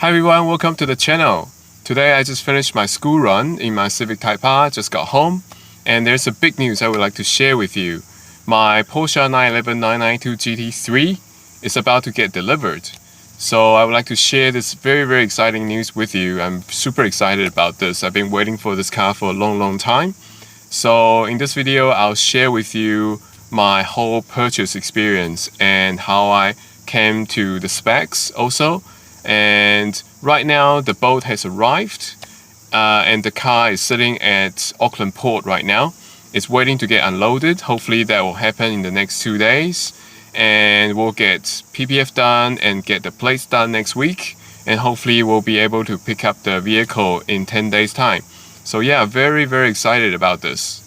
Hi everyone, welcome to the channel. Today I just finished my school run in my Civic Type R, just got home, and there's a big news I would like to share with you. My Porsche 911 992 GT3 is about to get delivered. So I would like to share this very exciting news with you. I'm super excited about this. I've been waiting for this car for a long time. So in this video, I'll share with you my whole purchase experience and how I came to the specs also. And right now the boat has arrived and the car is sitting at Auckland Port right now. It's waiting to get unloaded. Hopefully that will happen in the next 2 days, and we'll get PPF done and get the plates done next week, and hopefully we'll be able to pick up the vehicle in 10 days time. So yeah, very excited about this.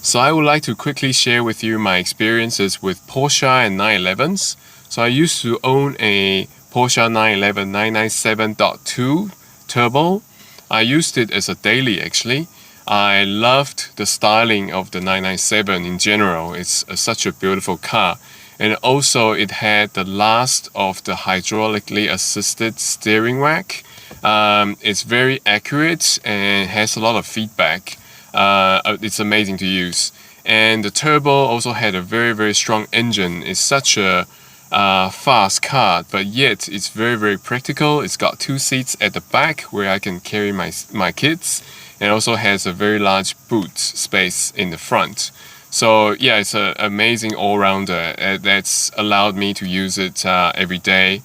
So I would like to quickly share with you my experiences with Porsche and 911s. So I used to own a Porsche 911 997.2 Turbo. I used it as a daily actually. I loved the styling of the 997 in general. It's such a beautiful car. And also it had the last of the hydraulically assisted steering rack. It's very accurate and has a lot of feedback. It's amazing to use, and the turbo also had a very strong engine. It's such a fast car, but yet it's very practical. It's got 2 seats at the back where I can carry my kids, and also has a very large boot space in the front. So yeah, it's an amazing all-rounder that's allowed me to use it every day,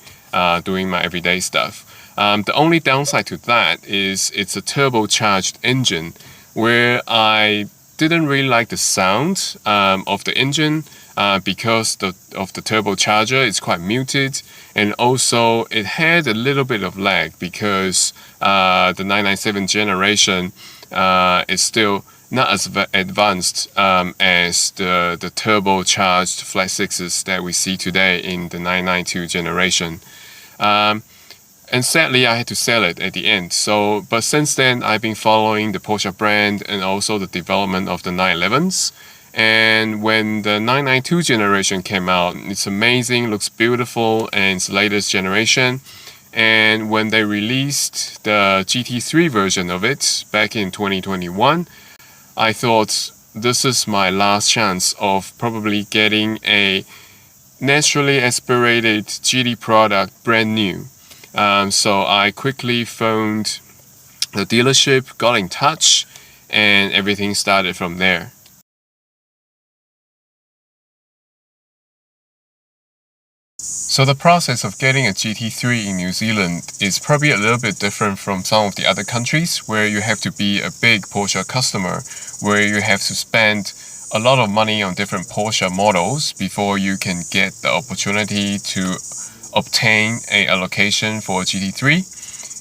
doing my everyday stuff. The only downside to that is it's a turbocharged engine, where I didn't really like the sound of the engine because of the turbocharger. It's quite muted, and also it had a little bit of lag because the 997 generation is still not as advanced as the turbocharged flat sixes that we see today in the 992 generation. And sadly, I had to sell it at the end. But since then, I've been following the Porsche brand and also the development of the 911s. And when the 992 generation came out, it's amazing, looks beautiful, and it's the latest generation. And when they released the GT3 version of it back in 2021, I thought this is my last chance of probably getting a naturally aspirated GT product brand new. So I quickly phoned the dealership, got in touch, and everything started from there. So the process of getting a GT3 in New Zealand is probably a little bit different from some of the other countries, where you have to be a big Porsche customer, where you have to spend a lot of money on different Porsche models before you can get the opportunity to obtain a allocation for GT3.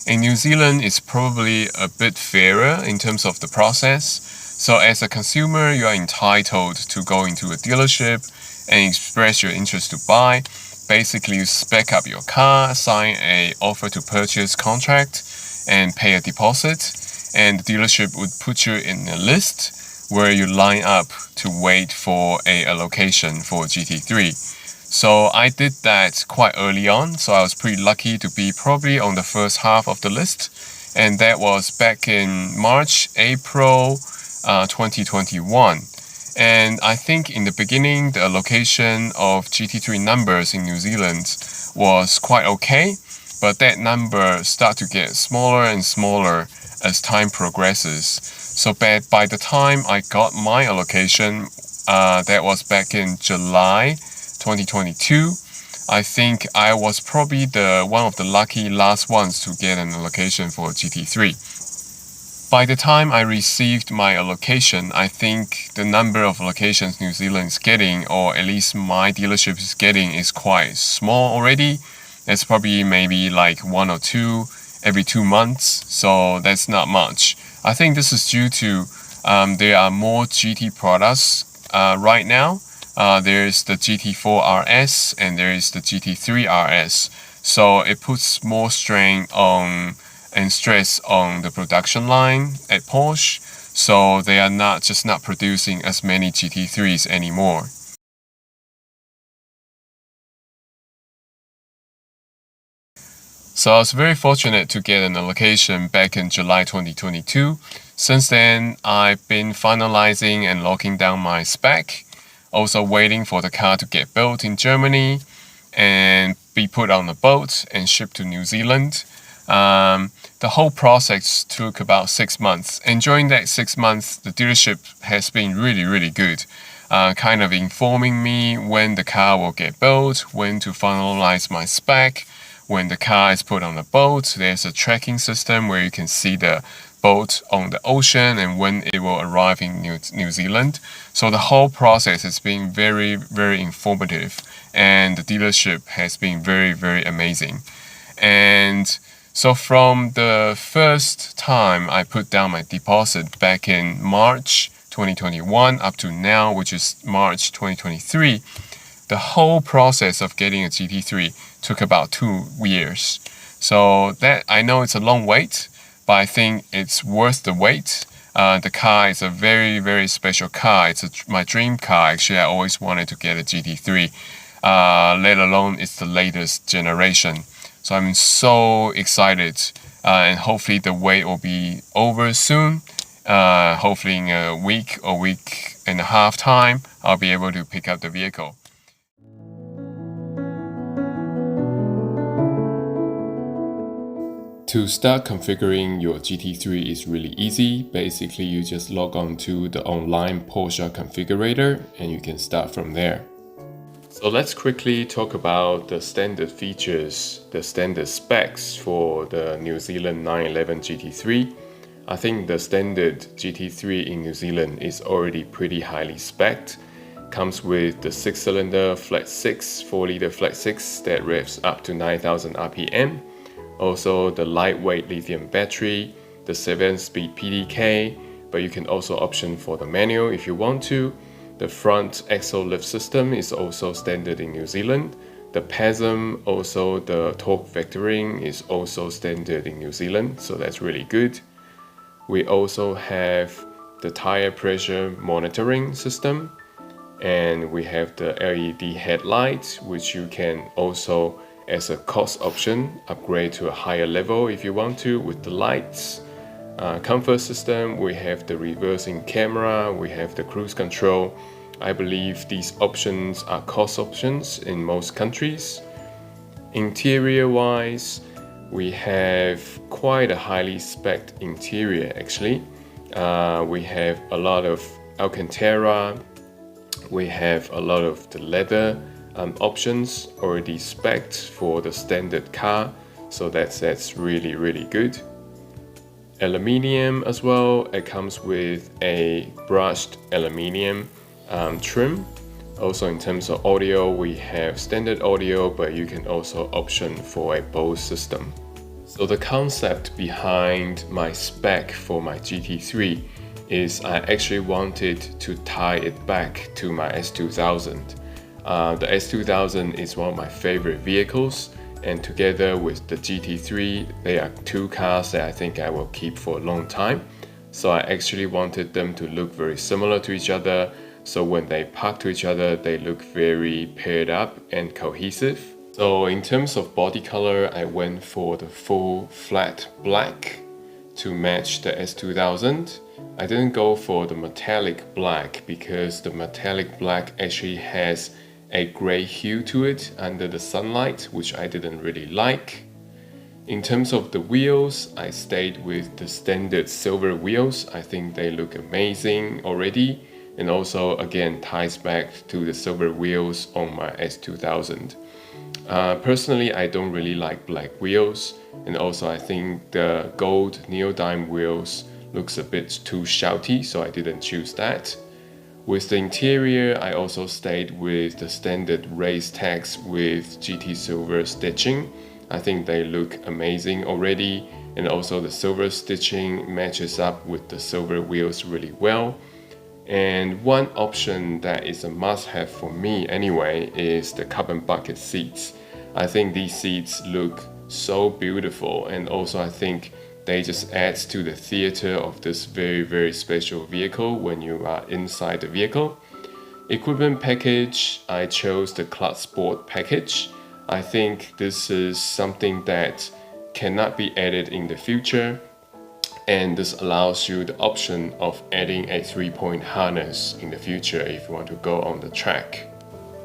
In New Zealand, it's probably a bit fairer in terms of the process. So as a consumer, you are entitled to go into a dealership and express your interest to buy. Basically, you spec up your car, sign an offer to purchase contract, and pay a deposit. And the dealership would put you in a list where you line up to wait for a allocation for GT3. So I did that quite early on, so I was pretty lucky to be probably on the first half of the list, and that was back in March, April 2021. And I think in the beginning, the allocation of GT3 numbers in New Zealand was quite okay, but that number started to get smaller and smaller as time progresses. So by the time I got my allocation, that was back in July 2022, I think I was probably one of the lucky last ones to get an allocation for GT3. By the time I received my allocation, I think the number of allocations New Zealand is getting, or at least my dealership is getting, is quite small already. That's probably maybe like 1 or 2 every 2 months, so that's not much. I think this is due to there are more GT products right now. There is the GT4 RS and there is the GT3 RS. So it puts more strain on and stress on the production line at Porsche. So they are just not producing as many GT3s anymore. So I was very fortunate to get an allocation back in July 2022. Since then, I've been finalizing and locking down my spec, also waiting for the car to get built in Germany and be put on a boat and shipped to New Zealand. The whole process took about 6 months, and during that 6 months, the dealership has been really good, kind of informing me when the car will get built, when to finalize my spec, when the car is put on the boat. There's a tracking system where you can see the boat on the ocean and when it will arrive in New Zealand. So the whole process has been very informative, and the dealership has been very amazing. And so from the first time I put down my deposit back in March 2021 up to now, which is March 2023, the whole process of getting a GT3 took about 2 years. So that, I know it's a long wait, but I think it's worth the wait. The car is a very special car. It's my dream car. Actually, I always wanted to get a GT3, let alone it's the latest generation. So I'm so excited, and hopefully the wait will be over soon. Hopefully in a week or week and a half time, I'll be able to pick up the vehicle. To start configuring your GT3 is really easy. Basically, you just log on to the online Porsche configurator and you can start from there. So let's quickly talk about the standard features, the standard specs for the New Zealand 911 GT3. I think the standard GT3 in New Zealand is already pretty highly spec'd. Comes with the 6-cylinder flat 6, 4-liter flat 6 that revs up to 9,000 RPM. Also the lightweight lithium battery, the 7-speed PDK, but you can also option for the manual if you want to. The front axle lift system is also standard in New Zealand. The PASM, also the torque vectoring, is also standard in New Zealand, so that's really good. We also have the tire pressure monitoring system, and we have the LED headlight, which you can also, as a cost option, upgrade to a higher level if you want to with the lights. Comfort system, we have the reversing camera, we have the cruise control. I believe these options are cost options in most countries. Interior wise, we have quite a highly spec'd interior actually. We have a lot of Alcantara, we have a lot of the leather options already spec'd for the standard car, so that's really good. Aluminium as well, it comes with a brushed aluminium trim. Also in terms of audio, we have standard audio, but you can also option for a Bose system. So the concept behind my spec for my GT3 is I actually wanted to tie it back to my S2000. The S2000 is one of my favorite vehicles, and together with the GT3, they are two cars that I think I will keep for a long time. So I actually wanted them to look very similar to each other, so when they park to each other, they look very paired up and cohesive. So in terms of body color, I went for the full flat black to match the S2000. I didn't go for the metallic black because the metallic black actually has a gray hue to it under the sunlight, which I didn't really like. In terms of the wheels, I stayed with the standard silver wheels. I think they look amazing already, and also again ties back to the silver wheels on my S2000. Personally, I don't really like black wheels, and also I think the gold neodyme wheels looks a bit too shouty, so I didn't choose that. With the interior, I also stayed with the standard race tags with GT silver stitching. I think they look amazing already, and also the silver stitching matches up with the silver wheels really well. And one option that is a must-have for me anyway is the carbon bucket seats. I think these seats look so beautiful, and also I think they just add to the theater of this very special vehicle when you are inside the vehicle. Equipment package, I chose the Clutch Sport package. I think this is something that cannot be added in the future, and this allows you the option of adding a 3-point harness in the future if you want to go on the track.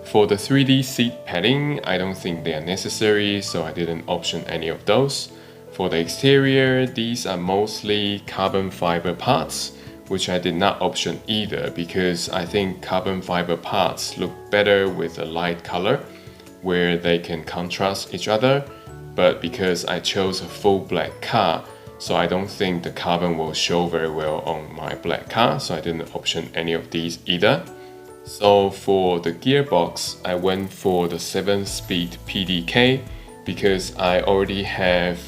For the 3D seat padding, I don't think they are necessary, so I didn't option any of those. For the exterior, these are mostly carbon fiber parts, which I did not option either because I think carbon fiber parts look better with a light color where they can contrast each other, but because I chose a full black car, so I don't think the carbon will show very well on my black car, so I didn't option any of these either. So for the gearbox, I went for the 7-speed PDK because I already have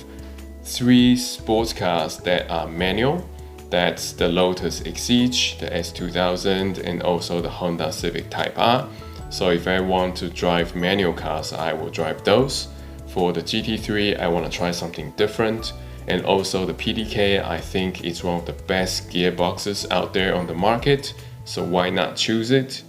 3 sports cars that are manual. That's the Lotus Exige, the S2000, and also the Honda Civic Type R. So if I want to drive manual cars, I will drive those. For the GT3, I want to try something different. And also the PDK, I think it's one of the best gearboxes out there on the market. So why not choose it?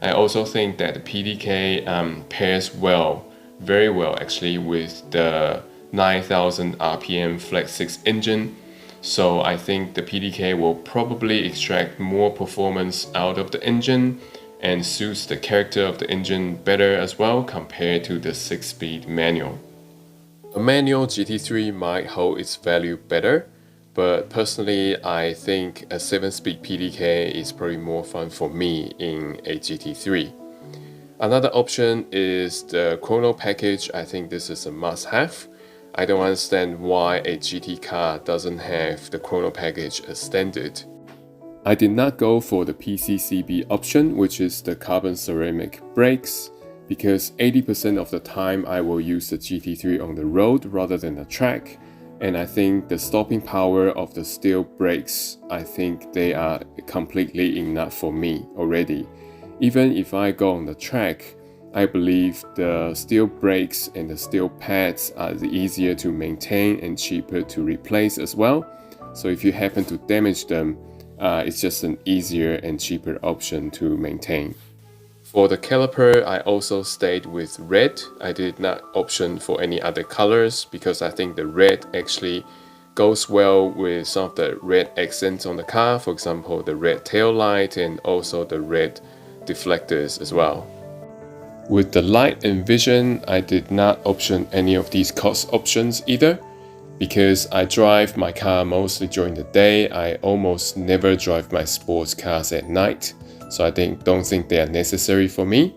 I also think that the PDK pairs well, very well actually, with the 9000 RPM Flex 6 engine. So I think the PDK will probably extract more performance out of the engine and suits the character of the engine better as well compared to the 6-speed manual. A manual GT3 might hold its value better, but personally I think a 7-speed PDK is probably more fun for me in a GT3. Another option is the chrono package. I think this is a must-have. I don't understand why a GT car doesn't have the chrono package as standard. I did not go for the PCCB option, which is the carbon ceramic brakes, because 80% of the time I will use the GT3 on the road rather than the track. And I think the stopping power of the steel brakes, I think they are completely enough for me already. Even if I go on the track, I believe the steel brakes and the steel pads are easier to maintain and cheaper to replace as well. So if you happen to damage them, it's just an easier and cheaper option to maintain. For the caliper, I also stayed with red. I did not option for any other colors because I think the red actually goes well with some of the red accents on the car. For example, the red tail light and also the red deflectors as well. With the light and vision, I did not option any of these cost options either because I drive my car mostly during the day. I almost never drive my sports cars at night. So I don't think they are necessary for me.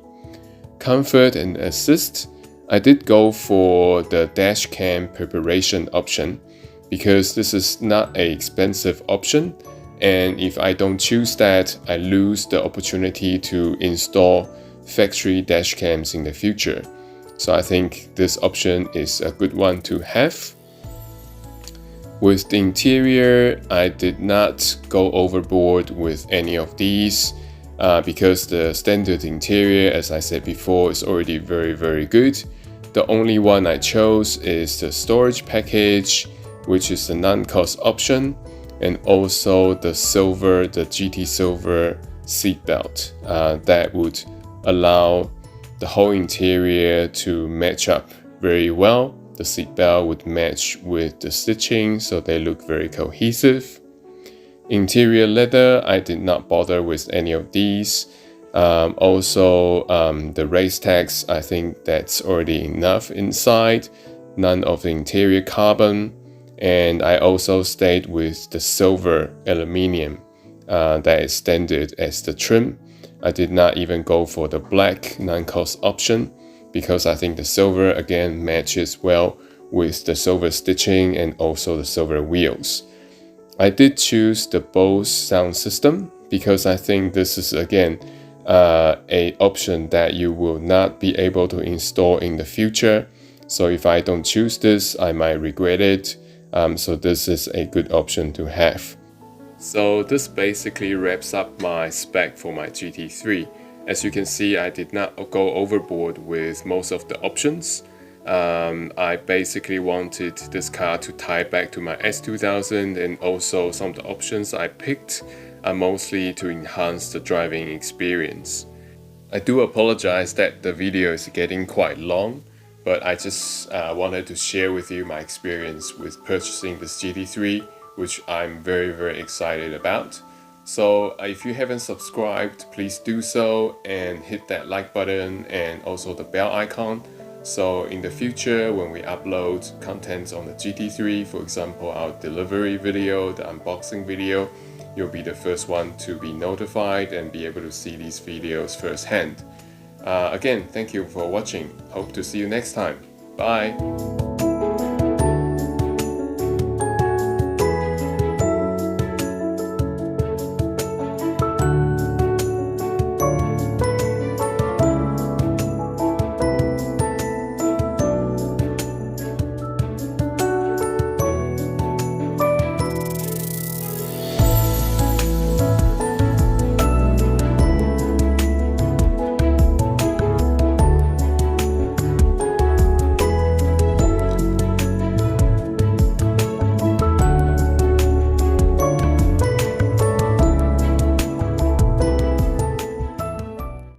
Comfort and assist, I did go for the dash cam preparation option because this is not an expensive option, and if I don't choose that, I lose the opportunity to install factory dash cams in the future. So I think this option is a good one to have. With the interior, I did not go overboard with any of these. Because the standard interior, as I said before, is already very good. The only one I chose is the storage package, which is the non-cost option, and also the GT Silver seatbelt. That would allow the whole interior to match up very well. The seatbelt would match with the stitching, so they look very cohesive. Interior leather, I did not bother with any of these. The race tags, I think that's already enough inside. None of the interior carbon. And I also stayed with the silver aluminium that is standard as the trim. I did not even go for the black non-cost option because I think the silver again matches well with the silver stitching and also the silver wheels. I did choose the Bose sound system because I think this is again an option that you will not be able to install in the future. So if I don't choose this, I might regret it. So this is a good option to have. So this basically wraps up my spec for my GT3. As you can see, I did not go overboard with most of the options. I basically wanted this car to tie back to my S2000, and also some of the options I picked are mostly to enhance the driving experience. I do apologize that the video is getting quite long, but I just wanted to share with you my experience with purchasing this GT3, which I'm very excited about. So if you haven't subscribed, please do so and hit that like button and also the bell icon. So in the future, when we upload contents on the GT3, for example, our delivery video, the unboxing video, you'll be the first one to be notified and be able to see these videos firsthand. Again, thank you for watching. Hope to see you next time. Bye!